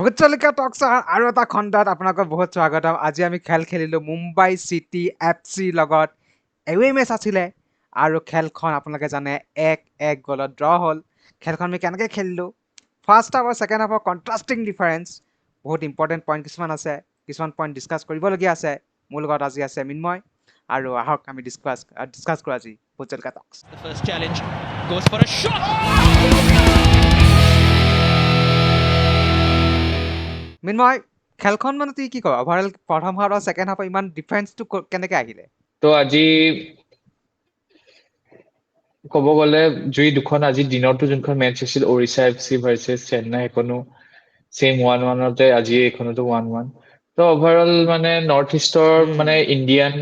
ভোটজলিকা টক্সৰ আৰু এটা খণ্ডত আপোনালোকক বহুত স্বাগতম। আজি আমি খেল খেলিলোঁ মুম্বাই চিটি FC লগত। এৱে মেচ আছিলে আৰু খেলখন আপোনালোকে জানে 1-1 গলত ড্ৰ হ'ল। খেলখন আমি কেনেকৈ খেলিলোঁ, ফাৰ্ষ্ট হাফ আৰু ছেকেণ্ড হাফৰ কণ্ট্ৰাষ্টিং ডিফাৰেঞ্চ, বহুত ইম্পৰ্টেণ্ট পইণ্ট কিছুমান আছে, কিছুমান পইণ্ট ডিছকাছ কৰিবলগীয়া আছে। মোৰ লগত আজি আছে মিন্ময়, আৰু আহক আমি ডিছকাছ কৰোঁ আজি ভোটজলিকা টক্স। The first challenge goes for a shot. Minmoy, খেলখন মানে তুই কি কৰ? অভাৰঅল প্ৰথম হাফ আৰু ছেকেণ্ড হাফৰ ইমান ডিফাৰেঞ্চটো কেনেকৈ আহিলে? তো আজি ক'ব গ'লে দুখন আজি দিনতো যোনখন মেচ হৈছিল ওড়িশা FC ভাৰ্চেছ চেন্নাই, সেইখনো ছেইম 1-1তে, আজি এইখনতো 1-1। তো অভাৰঅল মানে নৰ্থ ইষ্টৰ মানে ইণ্ডিয়ান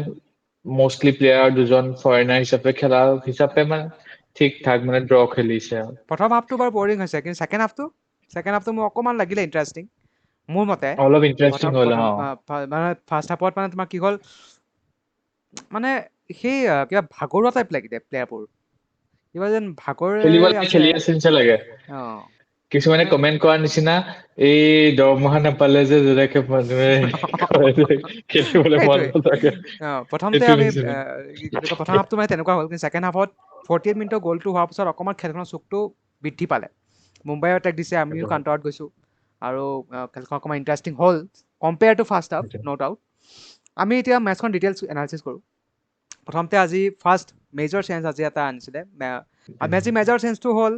মষ্টলি প্লেয়াৰ দুজন ফৰেনাৰ হিচাপে খেলা হিচাপে মানে ঠিক ঠাক মানে ড্ৰ খেলিছে আৰু। প্ৰথম হাফটো বাৰু বৰিং হৈছে, কিন্তু ছেকেণ্ড হাফটো মোৰ অকণমান লাগিলে ইণ্টাৰেষ্টিং মোৰ মতে। অলপ ইণ্টাৰেষ্টিং হ'ল। মানে ফাৰ্ষ্ট হাফত মানে তোমাৰ কি হ'ল, মানে সেই কিবা ভাগৰুৱা টাইপ লাগিলে প্লেয়াৰবোৰ, কিবা যেন খেলি আছে নিচিনা লাগে। কিছুমানে কমেণ্ট কৰাৰ নিচিনা, এই দৰমহা নাপালে যে যেনেকে মানুহে খেলিবলৈ মন নাথাকে প্ৰথমতে সেইটো আমি নিচিনা। প্ৰথম হাফটো মানে তেনেকুৱা হ'ল, কিন্তু ছেকেণ্ড হাফত 48 মিনিটৰ গ'লটো হোৱাৰ পিছত অকণমান খেলখনৰ চুকটো বৃদ্ধি পালে। মুম্বাইও এটেক দিছে, আমিও কাউণ্টাৰত গৈছোঁ, আৰু খেলখন অকণমান ইণ্টাৰেষ্টিং হ'ল compare to first half, no' doubt. আমি এতিয়া মেচখন ডিটেইলছ এনালাইচিছ কৰোঁ। প্ৰথমতে আজি ফাৰ্ষ্ট মেজৰ চেঞ্জ আজি এটা আনিছিলে। আজি মেজৰ চেঞ্জটো হ'ল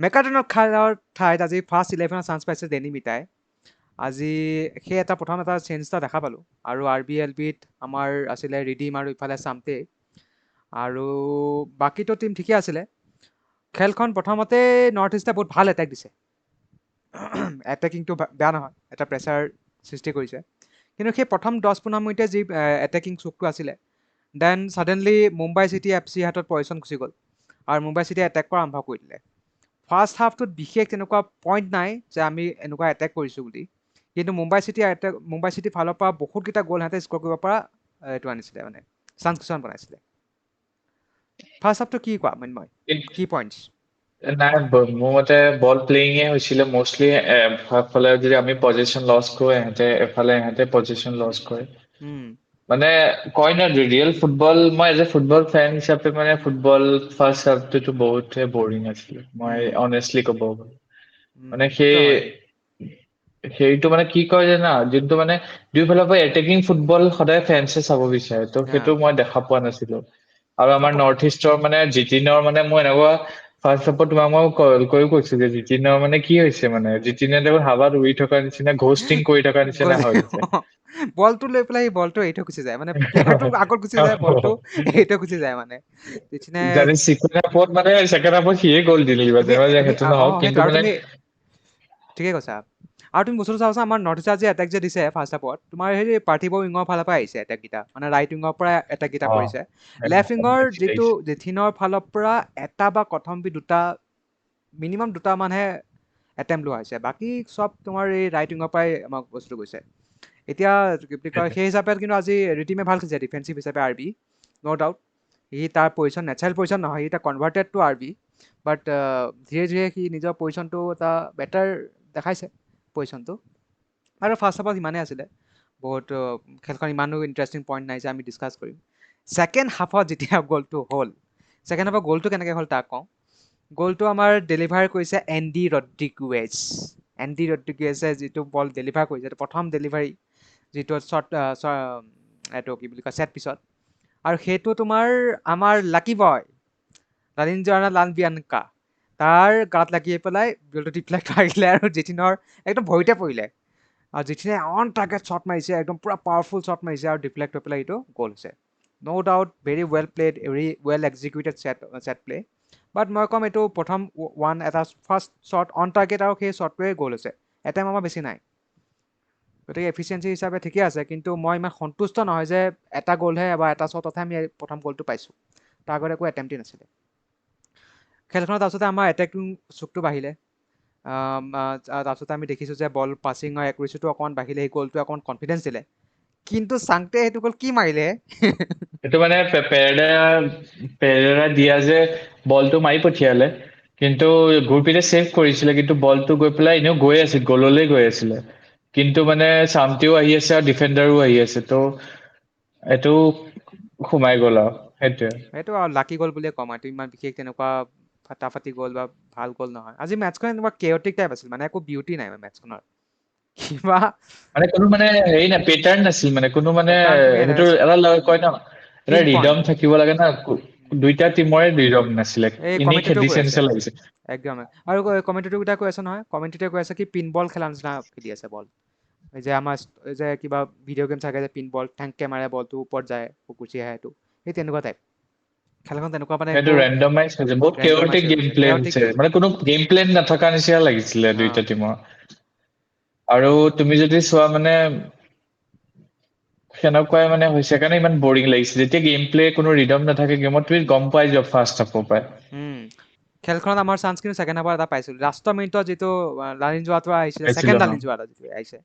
মেকাডনৰ খেলৰ ঠাইত আজি ফাৰ্ষ্ট 11ৰ চান্স পাইছে ডেনি মিটাই। আজি সেই প্ৰথম এটা চেঞ্জ এটা দেখা পালোঁ। আৰু RBLBত আমাৰ আছিলে ৰিডিম আৰু ইফালে চামতে, আৰু বাকীটো টীম ঠিকে আছিলে। খেলখন প্ৰথমতে নৰ্থ ইষ্টে বহুত ভাল এটেক দিছে, এটেকিংটো বেয়া নহয়, এটা প্ৰেছাৰ সৃষ্টি কৰিছে। কিন্তু সেই প্ৰথম 10-15 মিনিটে যি এটেকিং চুকটো আছিলে, then suddenly Mumbai city FC হাতত পজিশ্যন গুচি গ'ল, আৰু মুম্বাই চিটিয়ে এটেক কৰা আৰম্ভ কৰি দিলে। ফাৰ্ষ্ট হাফটোত বিশেষ তেনেকুৱা পইণ্ট নাই যে আমি এনেকুৱা এটেক কৰিছোঁ বুলি, কিন্তু মুম্বাই চিটিৰ ফালৰ পৰা বহুতকেইটা গ'ল সিহঁতে স্ক'ৰ কৰিব পৰা এইটো আনিছিলে, মানে চান্স কিছুমান বনাইছিলে। ফাৰ্ষ্ট হাফটো কি কোৱা মিন্ময়, কি পইণ্টছ? নাই, মোৰ মতে বল প্লেয়িঙে হৈছিলে মষ্টলি। ফালে যদি আমি পজিশ্যন লছ কৰোঁ, এহঁতে পজিশ্যন লছ কৰে। মানে কয় ন ৰিয়েল ফুটবল, মই এজ এ ফুটবল ফেন হিচাপে মানে ফুটবল ফাৰ্ষ্ট হাফটোতো বহুতে বৰিং আছিলে, মই অনেষ্টলি ক'ব গ'লে। মানে সেইটো মানে কি কয় জানা, যোনটো মানে দুইফালৰ পৰা এটেকিং ফুটবল সদায় ফেন্সে চাব বিচাৰে, তো সেইটো মই দেখা পোৱা নাছিলো। আৰু আমাৰ নৰ্থ ইষ্টৰ মানে জিতিনৰ মানে মই এনেকুৱা ফাৰ্ষ্ট হাফত তোমাক মই কল কৰি কৈছো যে জিতিনৰ মানে কি হৈছে, মানে জিতিনে দেখোন হাৱাত উৰি থকা নিচিনা, ঘোষ্টিং কৰি থকা নিচিনা হৈ গৈছে। বলটো লৈ পেলাই বলটো এৰি থৈ গুচি যায়, মানে প্লেয়াৰটো আগত গুচি যায়, বলটো এৰি থৈ গুচি যায়। মানে ছেকেণ্ড হাফত সিয়ে গ'ল দিলে, সেইটো নহওক, কিন্তু মানে ঠিকে কৈছা। আৰু তুমি বস্তুটো চাবাচোন, আমাৰ নৰ্থ ইষ্টৰ যে এটেক যে দিছে ফাৰ্ষ্ট হাফত, তোমাৰ হেৰি পাৰ্থিৱ উইঙৰ ফালৰ পৰা আহিছে এটেককেইটা, মানে ৰাইট উইঙৰ পৰা এটেককেইটা পৰিছে। লেফ্ট উইঙৰ যিটো জেঠিনৰ ফালৰ পৰা এটা বা কথম্বি দুটা, মিনিমাম দুটামানহে এটেম্প লোৱা হৈছে, বাকী চব তোমাৰ এই ৰাইট উইঙৰ পৰাই আমাক বস্তুটো গৈছে। এতিয়া কি বুলি কয়, সেই হিচাপে কিন্তু আজি ৰিটিমে ভাল খেলিছে ডিফেন্সিভ হিচাপে, RB ন' ডাউট। সি তাৰ পজিশ্যন নেচাৰেল পজিশ্যন নহয়, সি এতিয়া কনভাৰ্টেড টু RB, বাট ধীৰে ধীৰে সি নিজৰ পজিশ্যনটো এটা বেটাৰ দেখাইছে পজিশ্যনটো। আৰু ফাৰ্ষ্ট হাফত ইমানেই আছিলে, বহুত খেলখন ইমানো ইণ্টাৰেষ্টিং পইণ্ট নাই যে আমি ডিছকাছ কৰিম। ছেকেণ্ড হাফত যেতিয়া গ'লটো হ'ল, ছেকেণ্ড হাফত গ'লটো কেনেকৈ হ'ল তাক কওঁ। গ'লটো আমাৰ ডেলিভাৰ কৰিছে এণ্ডি ৰড্ৰিগুৱেজে যিটো বল ডেলিভাৰ কৰিছে, প্ৰথম ডেলিভাৰী যিটো এইটো কি বুলি কয় ছেট পিছত, আৰু সেইটো তোমাৰ আমাৰ লাকি বয় লালিঞ্জনা লালবিয়ানকা তাৰ গাত লাগি পেলাই বলটো ডিফ্লেক্ট মাৰিলে, আৰু জেঠিনৰ একদম ভৰিতে পৰিলে, আৰু জেঠিনে অন টাৰ্গেট শ্বট মাৰিছে, একদম পুৰা পাৱাৰফুল শ্বট মাৰিছে, আৰু ডিফ্লেক্ট হৈ পেলাই এইটো গ'ল হৈছে। No' doubt very well played, very well executed set play. But মই ক'ম এইটো প্ৰথম এটা ফাৰ্ষ্ট শ্বট অন টাৰ্গেট, আৰু সেই শ্বটটোৱে গ'ল হৈছে, এটেম্প আমাৰ বেছি নাই। গতিকে এফিচিয়েঞ্চি হিচাপে ঠিকে আছে, কিন্তু মই ইমান সন্তুষ্ট নহয় যে এটা গ'লহে বা এটা শ্বটতহে আমি প্ৰথম গ'লটো পাইছোঁ, তাৰ আগত একো এটেম্পটেই নাছিলে। খেলখনত তাৰপিছতে আমাৰ এটেকিং চুকটো বাঢ়িলে, তাৰপিছতে আমি দেখিছোঁ যে বল পাছিঙৰ একুৰেচিটো অকণমান বাঢ়িলে, সেই গ'লটো অকণমান কনফিডেঞ্চ দিলে, কিন্তু চাংতে সেইটো গ'ল কি মাৰিলে। সেইটো মানে পেৰেৰা দিয়া যে বলটো মাৰি পঠিয়ালে, কিন্তু গুৰপ্ৰীতে ছেভ কৰিছিলে কিন্তু বলটো গৈ পেলাই এনেও গৈ আছিল গ'ললৈ গৈ আছিলে কিন্তু মানে চামটিও আহি আছে আৰু ডিফেণ্ডাৰো আহি আছে তো এইটো সোমাই গ'ল আৰু সেইটোৱে সেইটো আৰু লাকি গ'ল বুলিয়ে ক'ম আৰু ইমান বিশেষ তেনেকুৱা ফাটাফাটি গ'ল বা ভাল গ'ল নহয় আজি মেটচখন এনেকুৱা কেঅটিক টাইপ আছিল মানে একো বিউটি নাই মেটচখনৰ কিবা মানে কোনো মানে হেৰি নাই পেটাৰ্ণ নাছিল মানে কোনো মানে পেটাৰ্ণ তুমি সেইটো এটা কয় ন এটা পিন ৰিডম পইণ্ট থাকিব লাগে না দুইটা টিমৰে ৰিডম নাছিলে এই এনেই কমেণ্টেটৰ কৈ খেলিছে আছে নিচিনা লাগিছে একদম আৰু কমেণ্টেটৰ কেইটা কৈ আছে নহয় কমেণ্টেটৰ কৈ আছে কি পিন বল খেলা নিচিনা খেলি আছে বল এই যে আমাৰ এই যে কিবা ভিডিঅ' গেম থাকে যে পিন বল ঠেংকে মাৰে বলটো ওপৰত যায় গুচি আহে সেইটো সেই তেনেকুৱা টাইপ খেলখন তেনেকুৱা মানে সেইটো একো ৰেণ্ডমাইজ হৈছে বহুত ৰেণ্ডমাইজ কেঅটিক হৈ গেম গৈছে প্লে কেঅটিক হৈছে গেম মানে কোনো গেম প্লেন নথকা নিচিনা লাগিছিলে দুইটা টিমৰ আৰু তুমি যদি চোৱা মানে সেনেকুৱাই মানে হৈছে কাৰণে ইমান বৰিং লাগিছে যেতিয়া গেম প্লে কোনো ৰিডম নাথাকে গেমত তুমি গম পাই যোৱা ফাৰ্ষ্ট হাফৰ পৰাই খেলখনত আমাৰ চান্স কিন্তু ছেকেণ্ড হাফৰ এটা পাইছিল লাষ্টৰ মিনিটত যিটো লালিন যোৱাটো আহিছিলে পাইছিলো ছেকেণ্ড লালিন যোৱা যিটো আহিছে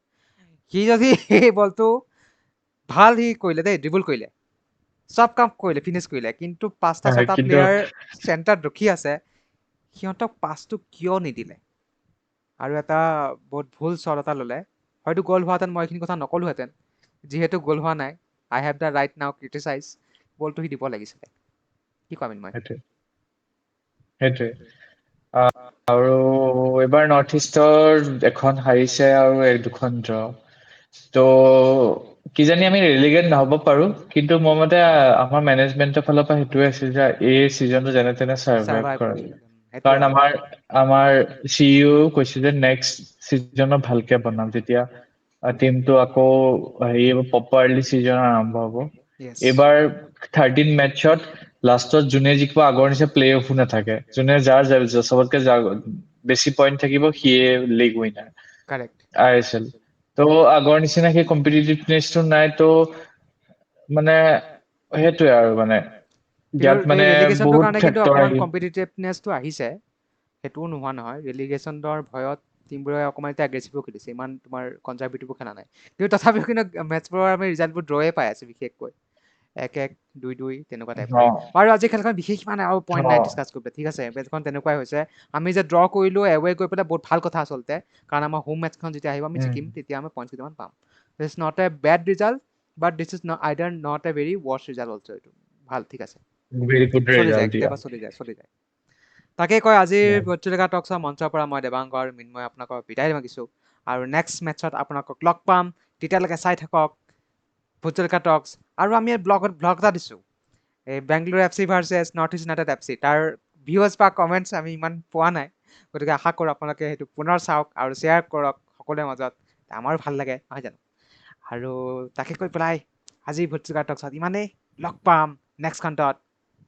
সি যদি সেই বলটো ভাল সি কৰিলে দেই ড্ৰিবল কৰিলে চব কাম কৰিলে ফিনিছ কৰিলে কিন্তু পাঁচটা ছটা কিন্তু প্লেয়াৰ চেণ্টাৰত ৰখি আছে সিহঁতক পাছটো কিয় নিদিলে আৰু এটা বহুত ভুল শ্বট এটা ল'লে হয়তো গ'ল হোৱাহেঁতেন মই এইখিনি কথা নকলোহেঁতেন যিহেতু গ'ল হোৱা নাই I have the right now criticise বলটো সি দিব লাগিছিলে কি কোৱা মই সেইটোৱে আৰু এইবাৰ নৰ্থ ইষ্টৰ এখন হাৰিছে আৰু দুখন ড্ৰ ত' কিজানি আমি ৰেলিগেট নহ'ব পাৰো কিন্তু মোৰ মতে আমাৰ মেনেজমেন্টৰ ফালৰ পৰা সেইটোৱে আছিল যে এই চিজনটো যেনে তেনে চাৰ্ভাইভ চাৰ্ভাইভ কৰা কৰিব লাগে সেইটোৱে কাৰণ আৰু আমাৰ CEO কৈছে যে নেক্সট চিজনত ভালকে বনাম যেতিয়া টিমটো আকৌ হেৰি প্ৰপাৰলি চিজন আৰম্ভ হ'ব য়েছ এইবাৰ 13 মেটচত লাষ্টত যোনে জিকিব আগৰ নিচিনা প্লে অফো নাথাকে যোনে যাৰ চবতকে বেছি পইণ্ট থাকিব সিয়ে লিগ উইনাৰ কাৰেক্ট ISL ত' আগৰ নিচিনা সেই কম্পিটিটিভনেছটো নাই ত' মানে সেইটোৱে আৰু মানে কিন্তু ইয়াত মানে ৰেলিগেশ্যনটোৰ বহুত কাৰণে কিন্তু ফেক্টৰ অকণমান আহিল কম্পিটিটিভনেছটো আহিছে সেইটোও নোহোৱা নহয় ৰেলিগেশ্যনৰ ভয়ত টিমবোৰে অকণমান এতিয়া এগ্ৰেছিভো খেলিছে ইমান তোমাৰ কনজাৰ্ভেটিভো খেলা নাই কিন্তু তথাপিও কিন্তু মেটচবোৰৰ আমি ৰিজাল্টবোৰ ড্ৰয়ে পাই আছো বিশেষকৈ 1-1 2-2 তেনেকুৱা টাইপৰ অ আৰু আজি খেলখন বিশেষ মানে আৰু পইণ্ট অ নাই ডিছকাছ কৰিব ঠিক আছে মেটচখন তেনেকুৱাই হৈছে আমি যে ড্ৰ কৰিলো এৱে গৈ পেলাই বহুত ভাল কথা আচলতে কাৰণ আমাৰ হোম মেটচখন যেতিয়া আহিব আমি জিকিম তেতিয়া আমি পইণ্টছ কেইটামান পাম this is not a bad result but this is either not a very worst result also এইটো ভাল ঠিক আছে ভেৰি গুড চলি যায় ৰিজাল্ট দিয়া কেতিয়াবা চলি যায় তাকে কয় আজিৰ পত্ৰিকা টক্সৰ মঞ্চৰ পৰা মই দেৱাংগ আৰু মৃন্ময় আপোনালোকক বিদায় মাগিছোঁ আৰু নেক্সট মেটচত আপোনালোকক লগ পাম তেতিয়ালৈকে চাই থাকক পত্ৰিকা টক্স আৰু আমি ব্লগ এটা দিছোঁ এই Bangalore FC versus north east United FC তাৰ ভিউজ বা কমেণ্টছ আমি ইমান পোৱা নাই গতিকে আশা কৰোঁ আপোনালোকে সেইটো পুনৰ চাওক আৰু শ্বেয়াৰ কৰক সকলোৰে মাজত আমাৰো ভাল লাগে নহয় জানো আৰু তাকে কৈ পেলাই আজি পত্ৰিকা টক্সত ইমানেই লগ পাম নেক্সট খণ্ডত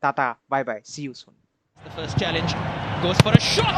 tata bye bye C you soon The first challenge goes for a shot.